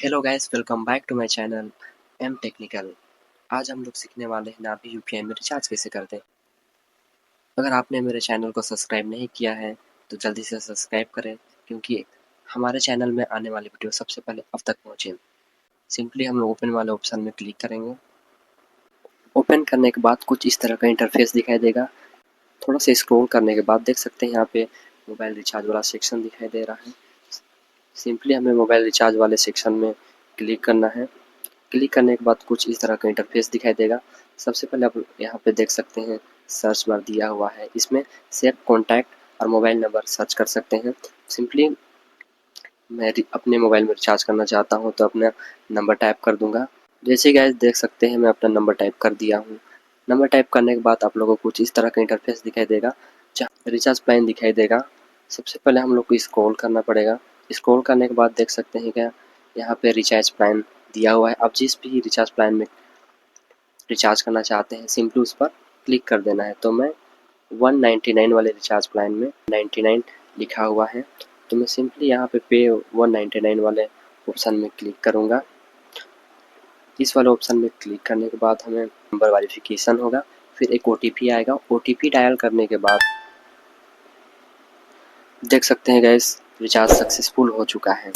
Hello guys, welcome back to my channel M technical. आज हम लोग सीखने वाले हैं नाभी यूपीआई में रिचार्ज कैसे करते हैं। अगर आपने मेरे चैनल को सब्सक्राइब नहीं किया है तो जल्दी से सब्सक्राइब करें, क्योंकि हमारे चैनल में आने वाली वीडियो सबसे पहले अब तक पहुँचे। सिंपली हम लोग ओपन वाले ऑप्शन में क्लिक करेंगे। ओपन करने के बाद कुछ इस तरह का इंटरफेस दिखाई देगा। थोड़ा सा स्क्रॉल करने के बाद देख सकते हैं यहाँ पे मोबाइल रिचार्ज वाला सेक्शन दिखाई दे रहा है। सिंपली हमें मोबाइल रिचार्ज वाले सेक्शन में क्लिक करना है। क्लिक करने के बाद कुछ इस तरह का इंटरफेस दिखाई देगा। सबसे पहले आप यहाँ पे देख सकते हैं सर्च बार दिया हुआ है, इसमें सेव कॉन्टैक्ट और मोबाइल नंबर सर्च कर सकते हैं। सिंपली मैं अपने मोबाइल में रिचार्ज करना चाहता हूँ तो अपना नंबर टाइप कर दूंगा। जैसे गाइस देख सकते हैं मैं अपना नंबर टाइप कर दिया हूँ। नंबर टाइप करने के बाद आप लोगों को कुछ इस तरह का इंटरफेस दिखाई देगा, जहाँ रिचार्ज प्लान दिखाई देगा। सबसे पहले हम लोग को स्क्रॉल करना पड़ेगा। स्क्रॉल करने के बाद देख सकते हैं क्या यहाँ पे रिचार्ज प्लान दिया हुआ है। आप जिस भी रिचार्ज प्लान में रिचार्ज करना चाहते हैं सिंपली उस पर क्लिक कर देना है। तो मैं 199 वाले रिचार्ज प्लान में 99 लिखा हुआ है, तो मैं सिंपली यहाँ पे 199 वाले ऑप्शन में क्लिक करूँगा। इस वाले ऑप्शन में क्लिक करने के बाद हमें नंबर वेरिफिकेशन होगा, फिर एक OTP आएगा। OTP डायल करने के बाद देख सकते हैं गैस रिचार्ज सक्सेसफुल हो चुका है।